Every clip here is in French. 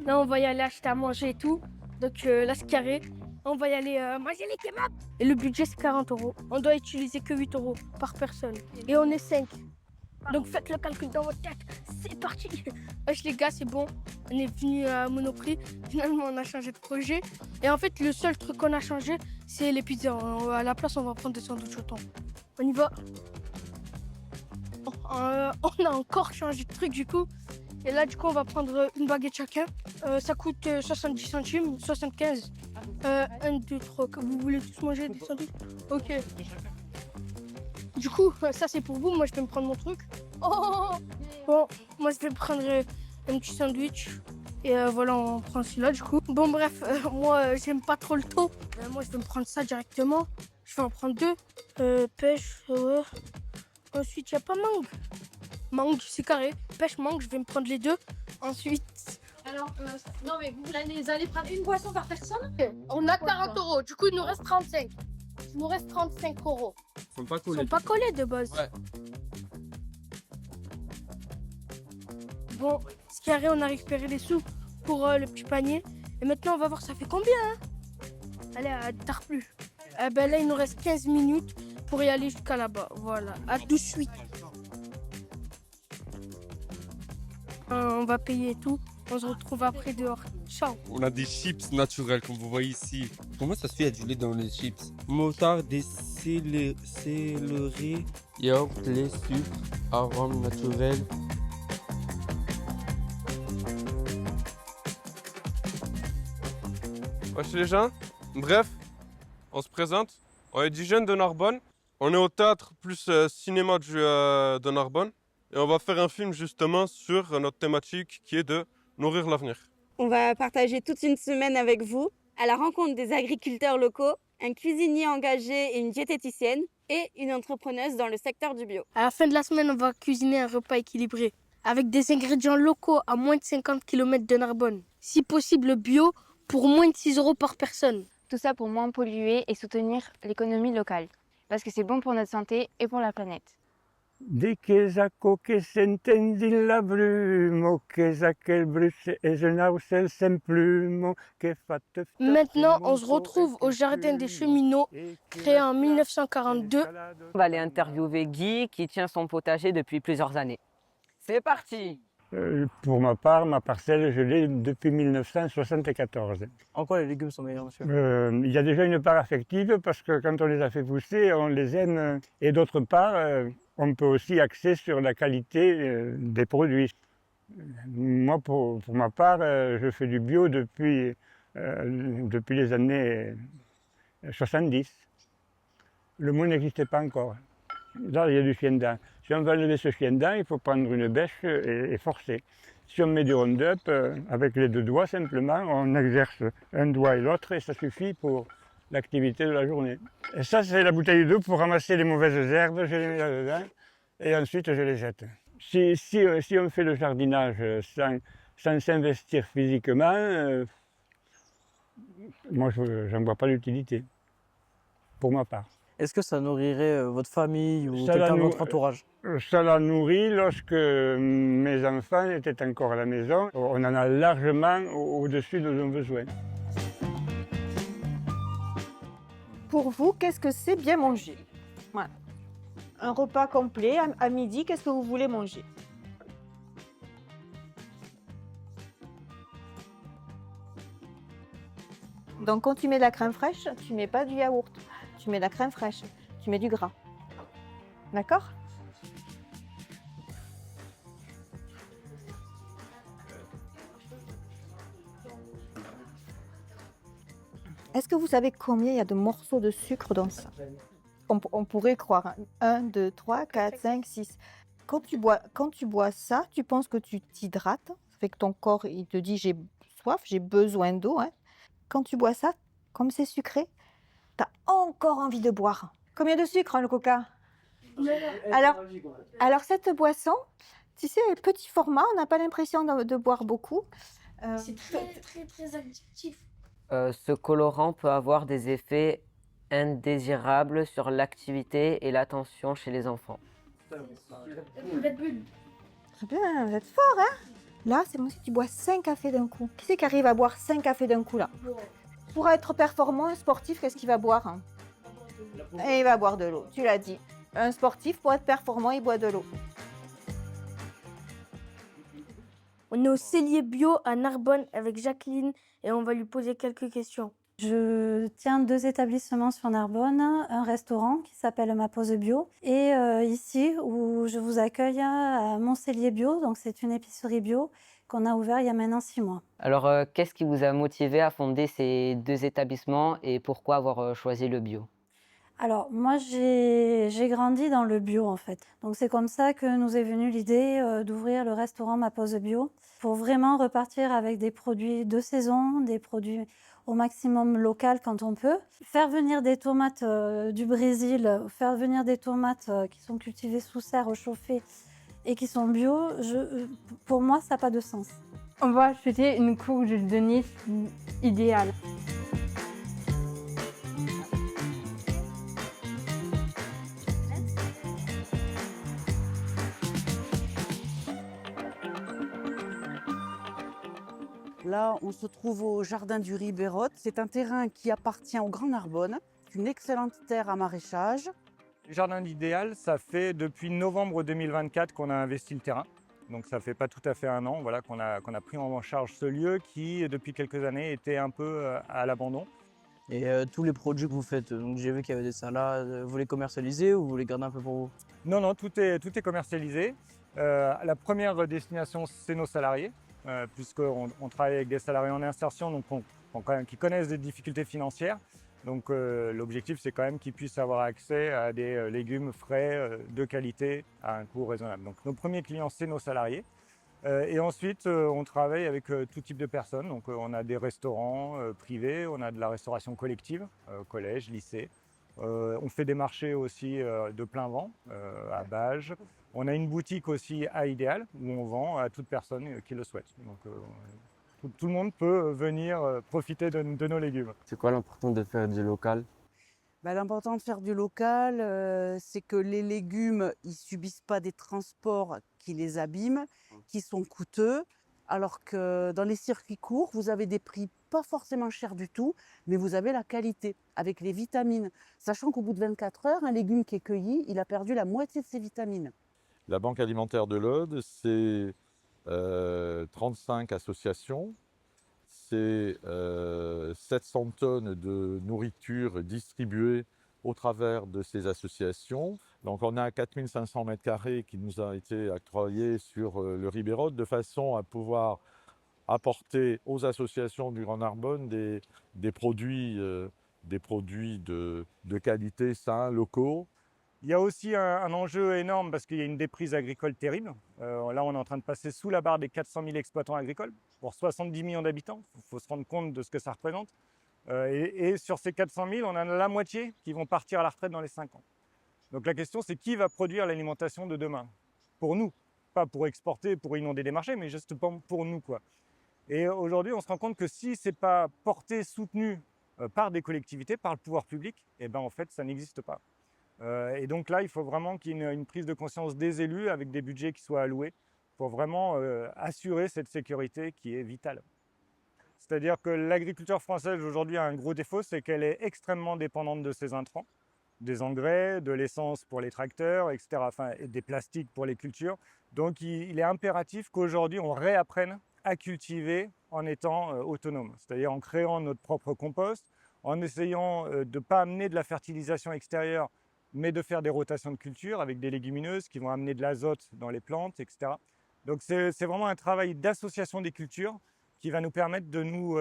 Là, on va y aller acheter à manger et tout. Donc là, c'est carré. On va y aller manger les kebabs. Et le budget, c'est 40 euros. On doit utiliser que 8 euros par personne. Et on est 5. Donc faites le calcul dans votre tête. C'est parti. Wesh les gars, c'est bon. On est venu à Monoprix. Finalement, on a changé de projet. Et en fait, le seul truc qu'on a changé, c'est les pizzas. À la place, on va prendre des sandwichs au thon. On y va. On a encore changé de truc du coup. Et là, du coup, on va prendre une baguette chacun. Ça coûte 70 centimes, 75. 1, 2, 3. Vous voulez tous manger des sandwichs? Ok. Du coup, ça c'est pour vous. Moi, je vais me prendre mon truc. Oh! Bon, moi, je vais prendre un petit sandwich. Et voilà, on prend celui-là du coup. Bon, bref, moi, j'aime pas trop le thon. Moi, je vais me prendre ça directement. Je vais en prendre 2. Pêche, ouais. Ensuite, il n'y a pas mangue. Mangue, c'est carré. Pêche, mangue, je vais me prendre les 2. Ensuite. Alors, non, mais vous allez prendre une boisson par personne? On a 40 euros. Du coup, il nous reste 35. Il nous reste 35 euros. Ils sont pas Ils collés. sont pas collés de base. Ouais. Bon, c'est carré, on a récupéré les sous pour le petit panier. Et maintenant, on va voir ça fait combien. Hein. Allez, tard plus. Ben là, il nous reste 15 minutes pour y aller jusqu'à là-bas. Voilà, à tout de suite. On va payer tout. On se retrouve après dehors. Ciao. On a des chips naturels comme vous voyez ici. Comment ça se fait, il y a du lait dans les chips? Motard, des céleri, yaourt, lait, sucre, arôme naturel. Wesh les gens, bref, on se présente. On est 10 jeunes de Narbonne. On est au théâtre plus cinéma de Narbonne. Et on va faire un film justement sur notre thématique qui est de nourrir l'avenir. On va partager toute une semaine avec vous à la rencontre des agriculteurs locaux, un cuisinier engagé et une diététicienne et une entrepreneuse dans le secteur du bio. À la fin de la semaine, on va cuisiner un repas équilibré avec des ingrédients locaux à moins de 50 km de Narbonne. Si possible bio pour moins de 6 euros par personne. Tout ça pour moins polluer et soutenir l'économie locale. Parce que c'est bon pour notre santé et pour la planète. Di chiesa che s'intendi la brumo, chiesa che il bruce et un ausel sem plumo, che fatte. Maintenant, on se retrouve au jardin des cheminots, créé en 1942. On va aller interviewer Guy qui tient son potager depuis plusieurs années. C'est parti! Pour ma part, ma parcelle, je l'ai depuis 1974. En quoi les légumes sont meilleurs, monsieur? Il y a déjà une part affective parce que quand on les a fait pousser, on les aime. Et d'autre part, on peut aussi axer sur la qualité des produits. Moi, pour ma part, je fais du bio depuis les années 70. Le mot n'existait pas encore. Là, il y a du chien dent. Si on veut enlever ce chien dent, il faut prendre une bêche et forcer. Si on met du Roundup, avec les 2 doigts simplement, on exerce un doigt et l'autre et ça suffit pour l'activité de la journée. Et ça, c'est la bouteille d'eau pour ramasser les mauvaises herbes, je les mets là-dedans et ensuite je les jette. Si on fait le jardinage sans s'investir physiquement, moi, je n'en vois pas l'utilité, pour ma part. Est-ce que ça nourrirait votre famille ou Ça quelqu'un de la votre entourage? Ça la nourrit lorsque mes enfants étaient encore à la maison. On en a largement au-dessus de nos besoins. Pour vous, qu'est-ce que c'est bien manger? Voilà. Un repas complet à midi, qu'est-ce que vous voulez manger? Donc quand tu mets de la crème fraîche, tu mets pas du yaourt. Tu mets de la crème fraîche, tu mets du gras. D'accord? Est-ce que vous savez combien il y a de morceaux de sucre dans ça? On pourrait croire 1, 2, 3, 4, 5, 6. Quand tu bois ça, tu penses que tu t'hydrates. Ça fait que ton corps il te dit j'ai soif, j'ai besoin d'eau. Hein. Quand tu bois ça, comme c'est sucré, tu as encore envie de boire. Combien de sucre, hein, le coca? Alors cette boisson, tu sais, petit format, on n'a pas l'impression de boire beaucoup. C'est très addictif. Ce colorant peut avoir des effets indésirables sur l'activité et l'attention chez les enfants. Red Bull. Très bien, vous êtes fort, hein? Là, c'est comme si tu bois 5 cafés d'un coup. Qui c'est qui arrive à boire 5 cafés d'un coup là? Pour être performant, un sportif, qu'est-ce qu'il va boire, hein? Et il va boire de l'eau, tu l'as dit. Un sportif, pour être performant, il boit de l'eau. On est au cellier bio à Narbonne avec Jacqueline et on va lui poser quelques questions. Je tiens 2 établissements sur Narbonne, un restaurant qui s'appelle Ma Pause Bio et ici où je vous accueille à Montcellier Bio, donc c'est une épicerie bio qu'on a ouvert il y a maintenant 6 mois. Alors, qu'est-ce qui vous a motivé à fonder ces 2 établissements et pourquoi avoir choisi le bio? Alors moi j'ai grandi dans le bio en fait, donc c'est comme ça que nous est venue l'idée d'ouvrir le restaurant Ma Pause Bio pour vraiment repartir avec des produits de saison, des produits au maximum local quand on peut. Faire venir des tomates du Brésil, faire venir des tomates qui sont cultivées sous serre chauffée et qui sont bio, pour moi ça n'a pas de sens. On va acheter une courge de Nice idéale. Là, on se trouve au jardin du Ribérote. C'est un terrain qui appartient au Grand Narbonne, une excellente terre à maraîchage. Le jardin idéal, ça fait depuis novembre 2024 qu'on a investi le terrain. Donc ça fait pas tout à fait un an voilà, qu'on a pris en charge ce lieu qui, depuis quelques années, était un peu à l'abandon. Et tous les produits que vous faites, donc j'ai vu qu'il y avait des salades, vous les commercialisez ou vous les gardez un peu pour vous? Non, tout est commercialisé. La première destination, c'est nos salariés, puisqu'on travaille avec des salariés en insertion donc qui connaissent des difficultés financières. Donc l'objectif, c'est quand même qu'ils puissent avoir accès à des légumes frais, de qualité, à un coût raisonnable. Donc nos premiers clients, c'est nos salariés. Et ensuite, on travaille avec tout type de personnes. Donc on a des restaurants privés, on a de la restauration collective, collège, lycée. On fait des marchés aussi de plein vent, à Bages. On a une boutique aussi à Idéal, où on vend à toute personne qui le souhaite. Donc tout le monde peut venir profiter de nos légumes. C'est quoi l'importance de faire du local? L'important de faire du local, c'est que les légumes, ils subissent pas des transports qui les abîment, qui sont coûteux, alors que dans les circuits courts, vous avez des prix pas forcément chers du tout, mais vous avez la qualité, avec les vitamines. Sachant qu'au bout de 24 heures, un légume qui est cueilli, il a perdu la moitié de ses vitamines. La Banque alimentaire de l'Aude, c'est 35 associations, c'est 700 tonnes de nourriture distribuée au travers de ces associations. Donc on a 4500 m² qui nous a été octroyés sur le Ribérote de façon à pouvoir apporter aux associations du Grand Narbonne des produits de qualité, sains, locaux. Il y a aussi un enjeu énorme parce qu'il y a une déprise agricole terrible. Là, on est en train de passer sous la barre des 400 000 exploitants agricoles pour 70 millions d'habitants. Il faut se rendre compte de ce que ça représente. Et sur ces 400 000, on a la moitié qui vont partir à la retraite dans les 5 ans. Donc la question, c'est qui va produire l'alimentation de demain? Pour nous, pas pour exporter, pour inonder des marchés, mais juste pour nous, quoi. Et aujourd'hui, on se rend compte que si ce n'est pas porté, soutenu par des collectivités, par le pouvoir public, eh ben, en fait, ça n'existe pas. Et donc là, il faut vraiment qu'il y ait une prise de conscience des élus avec des budgets qui soient alloués pour vraiment assurer cette sécurité qui est vitale. C'est-à-dire que l'agriculture française aujourd'hui a un gros défaut, c'est qu'elle est extrêmement dépendante de ses intrants, des engrais, de l'essence pour les tracteurs, etc., enfin, et des plastiques pour les cultures. Donc il est impératif qu'aujourd'hui on réapprenne à cultiver en étant autonome, c'est-à-dire en créant notre propre compost, en essayant de ne pas amener de la fertilisation extérieure, mais de faire des rotations de culture avec des légumineuses qui vont amener de l'azote dans les plantes, etc. Donc c'est vraiment un travail d'association des cultures qui va nous permettre de nous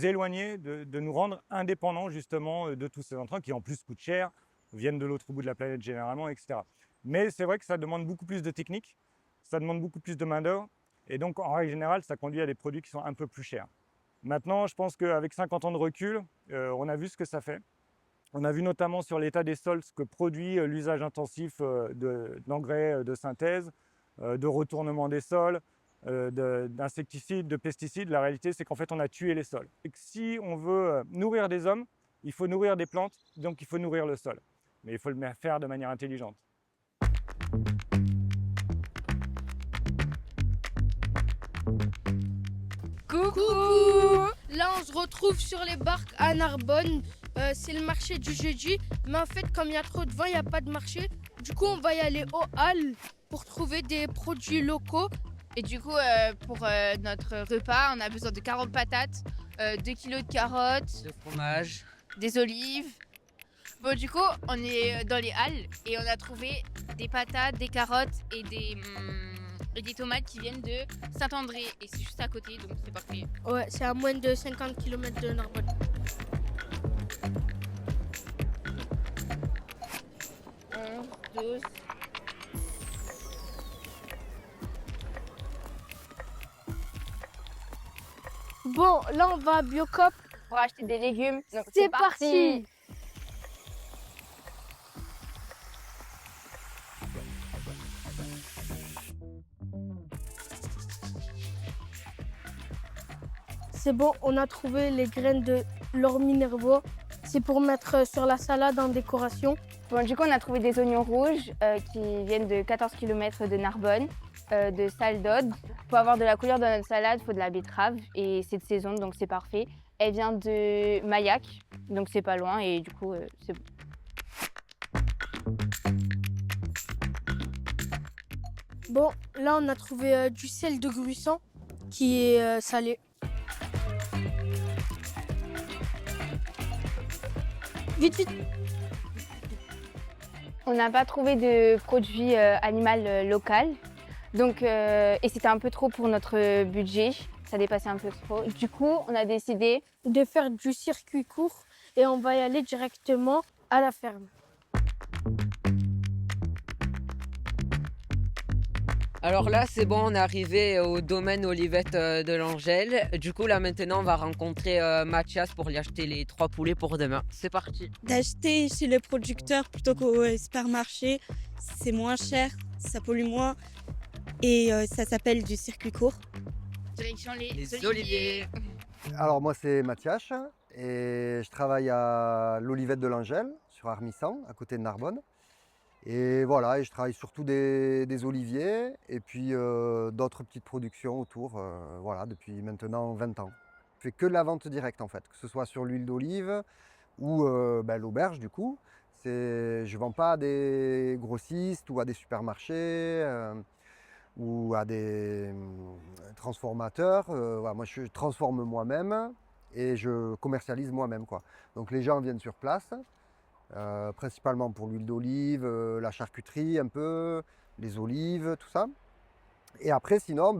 éloigner, de nous rendre indépendants justement de tous ces intrants qui en plus coûtent cher, viennent de l'autre bout de la planète généralement, etc. Mais c'est vrai que ça demande beaucoup plus de technique, ça demande beaucoup plus de main d'œuvre, et donc en règle générale, ça conduit à des produits qui sont un peu plus chers. Maintenant, je pense qu'avec 50 ans de recul, on a vu ce que ça fait. On a vu notamment sur l'état des sols ce que produit l'usage intensif d'engrais de synthèse, de retournement des sols, d'insecticides, de pesticides. La réalité, c'est qu'en fait, on a tué les sols. Et que si on veut nourrir des hommes, il faut nourrir des plantes, donc il faut nourrir le sol. Mais il faut le faire de manière intelligente. Coucou. Là, on se retrouve sur les barques à Narbonne. C'est le marché du jeudi. Mais en fait, comme il y a trop de vent, il n'y a pas de marché. Du coup, on va y aller aux halles pour trouver des produits locaux. Et du coup, pour notre repas, on a besoin de 40 patates, 2 kilos de carottes, De fromage. des olives. Bon, du coup, on est dans les halles et on a trouvé des patates, des carottes et des tomates qui viennent de Saint-André. Et c'est juste à côté, donc c'est parfait. Ouais, c'est à moins de 50 km de Narbonne. Un, 12. Bon, là, on va à Biocop. Pour acheter des légumes. Donc C'est parti. C'est bon, on a trouvé les graines de l'or Minervois. C'est pour mettre sur la salade en décoration. Bon, du coup, on a trouvé des oignons rouges qui viennent de 14 km de Narbonne, de Salle d'Aude. Pour avoir de la couleur dans notre salade, il faut de la betterave et c'est de saison, donc c'est parfait. Elle vient de Maillac, donc c'est pas loin et du coup, c'est bon. Bon, là, on a trouvé du sel de Gruissan qui est salé. Vite, vite. On n'a pas trouvé de produit animal local, donc, et c'était un peu trop pour notre budget, ça dépassait un peu trop. Du coup, on a décidé de faire du circuit court et on va y aller directement à la ferme. Alors là, c'est bon, on est arrivé au domaine Olivette de l'Angèle. Du coup, là maintenant, on va rencontrer Mathias pour lui acheter les 3 poulets pour demain. C'est parti. D'acheter chez le producteur plutôt qu'au supermarché, c'est moins cher, ça pollue moins et ça s'appelle du circuit court. Direction Les oliviers. Alors moi c'est Mathias et je travaille à l'Olivette de l'Angèle sur Armissan, à côté de Narbonne. Et voilà, et je travaille surtout des oliviers et puis d'autres petites productions autour, voilà, depuis maintenant 20 ans. Je fais que de la vente directe en fait, que ce soit sur l'huile d'olive ou l'auberge du coup. Je ne vends pas à des grossistes ou à des supermarchés ou à des transformateurs. Voilà, moi je transforme moi-même et je commercialise moi-même, quoi. Donc les gens viennent sur place. Principalement pour l'huile d'olive, la charcuterie un peu, les olives, tout ça. Et après, sinon,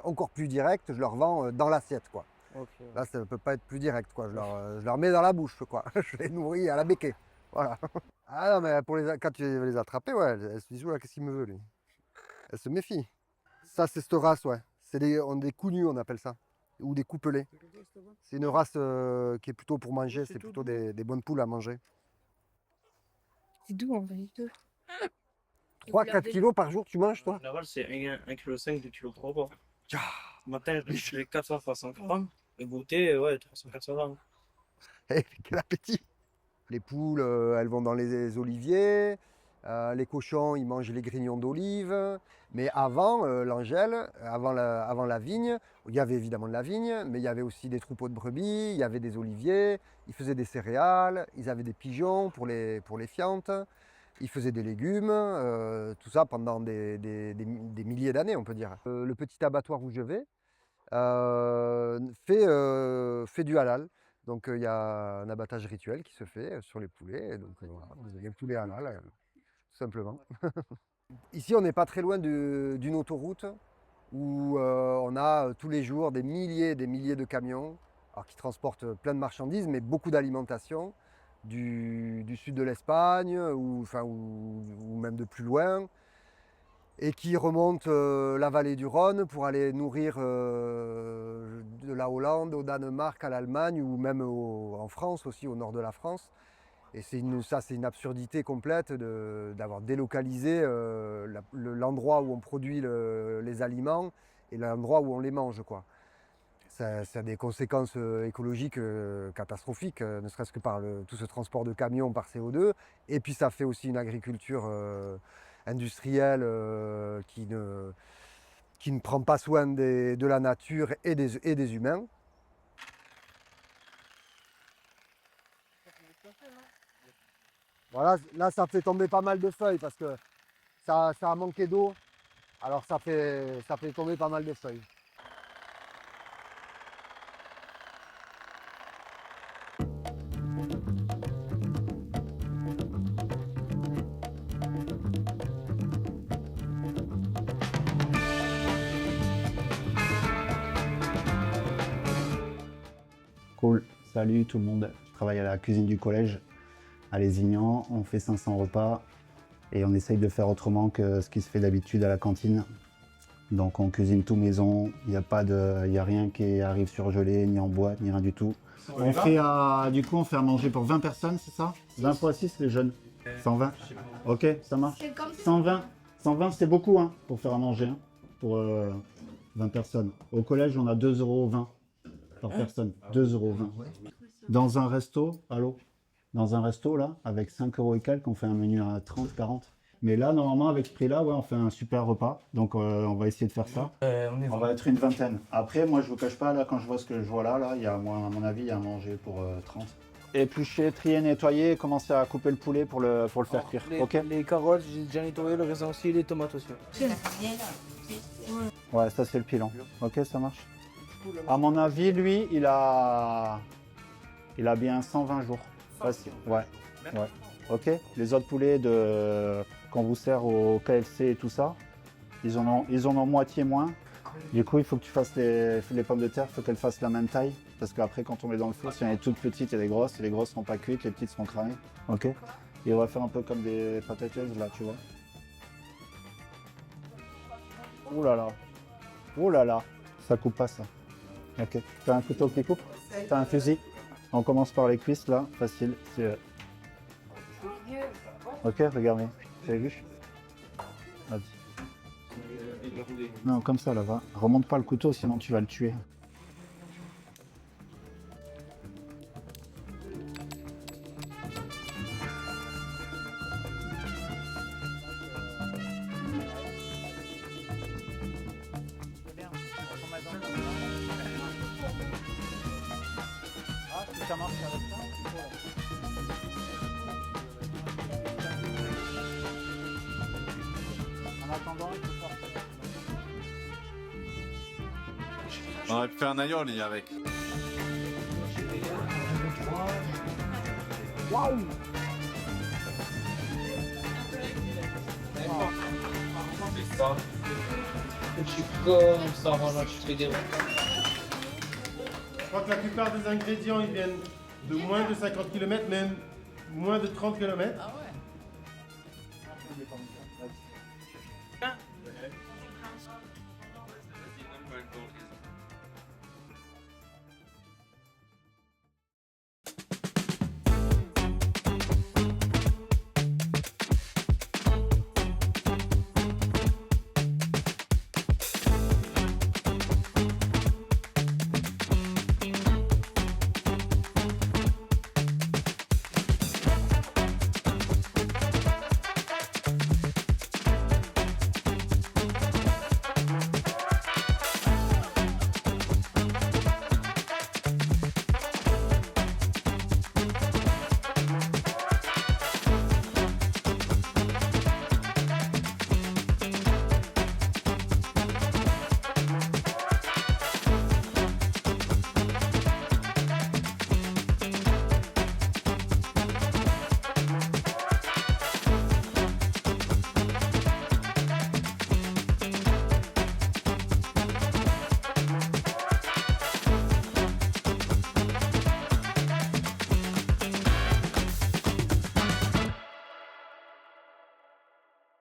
encore plus direct, je leur vends dans l'assiette, quoi. Okay. Là, ça ne peut pas être plus direct, quoi. Je leur mets dans la bouche, quoi. Je les nourris à la béquée. Voilà. Ah non, mais quand tu veux les attraper, ouais, elle se dit, oula, qu'est-ce qu'il me veut, lui? Elle se méfie. Ça, c'est cette race, ouais. C'est des coups on appelle ça. Ou des couplets. C'est une race qui est plutôt pour manger, c'est plutôt des bonnes poules à manger. C'est doux en vérité. 3-4 kilos par jour, tu manges, toi? Là-bas, c'est 1,5 kg, 2 kg par repas. Le matin, je fais 400-500 grammes. Et goûter, ouais, 300-400 grammes. Hey, quel appétit! Les poules, elles vont dans les oliviers. Les cochons, ils mangent les grignons d'olive. Mais avant l'Angèle, avant la vigne, il y avait évidemment de la vigne, mais il y avait aussi des troupeaux de brebis, il y avait des oliviers, ils faisaient des céréales, ils avaient des pigeons pour les fientes, ils faisaient des légumes, tout ça pendant des milliers d'années, on peut dire. Le petit abattoir où je vais fait du halal. Donc il y a un abattage rituel qui se fait sur les poulets. Et donc voilà, vous avez un poulet halal, tout simplement. Ici, on n'est pas très loin d'une autoroute où on a tous les jours des milliers de camions qui transportent plein de marchandises, mais beaucoup d'alimentation du sud de l'Espagne ou même de plus loin, et qui remontent la vallée du Rhône pour aller nourrir de la Hollande au Danemark, à l'Allemagne ou même en France aussi, au nord de la France. Et c'est une absurdité complète d'avoir délocalisé l'endroit où on produit les aliments et l'endroit où on les mange, quoi. Ça a des conséquences écologiques catastrophiques, ne serait-ce que par tout ce transport de camions par CO2. Et puis ça fait aussi une agriculture industrielle qui qui ne prend pas soin de la nature et des humains. Voilà, là ça fait tomber pas mal de feuilles parce que ça a manqué d'eau. Alors ça fait tomber pas mal de feuilles. Cool, salut tout le monde. Je travaille à la cuisine du collège à Lézignan. On fait 500 repas et on essaye de faire autrement que ce qui se fait d'habitude à la cantine. Donc on cuisine tout maison, il n'y a rien qui arrive surgelé, ni en boîte, ni rien du tout. On fait du coup on fait à manger pour 20 personnes, c'est ça? 20 x 6 les jeunes. 120. Ok, ça marche. 120 c'est beaucoup hein, pour faire à manger, hein, pour 20 personnes. Au collège on a 2,20 € par personne. 2,20 €. Dans un resto, allô? Dans un resto là, avec 5 € et quelques, on fait un menu à 30, 40. Mais là, normalement, avec ce prix-là, ouais, on fait un super repas. Donc, on va essayer de faire ça. On va être une vingtaine. Après, moi, je vous cache pas, là, quand je vois ce que je vois là, il y a, à mon avis, il y a à manger pour 30. Éplucher, trier, nettoyer, commencer à couper le poulet pour le faire cuire. Les carottes, j'ai déjà nettoyé, le raisin aussi, les tomates aussi. Ouais, ça, c'est le pilon. Ok, ça marche. À mon avis, lui, il a bien 120 jours. Facile. Ouais. Ok. Les autres poulets qu'on vous sert au KFC et tout ça, ils en ont moitié moins. Du coup, il faut que tu fasses les pommes de terre, il faut qu'elles fassent la même taille. Parce qu'après, quand on met dans le four, si il y en a toutes petites et les grosses ne seront pas cuites, les petites seront cramées. Ok. Et on va faire un peu comme des patates là, tu vois. Ouh là là. Ouh là là. Ça coupe pas ça. Ok. T'as un couteau qui coupe? T'as un fusil? On commence par les cuisses là, facile. Ok, regardez. Vous avez vu? Vas-y. Non, comme ça là, va. Remonte pas le couteau, sinon tu vas le tuer. Ça marche avec ça. En attendant, il faut faire ça. On aurait pu faire un aioli avec. Waouh! Je suis comme ça, voilà, je fais des... Je crois que la plupart des ingrédients ils viennent de moins de 50 km, même moins de 30 km. Ah ouais.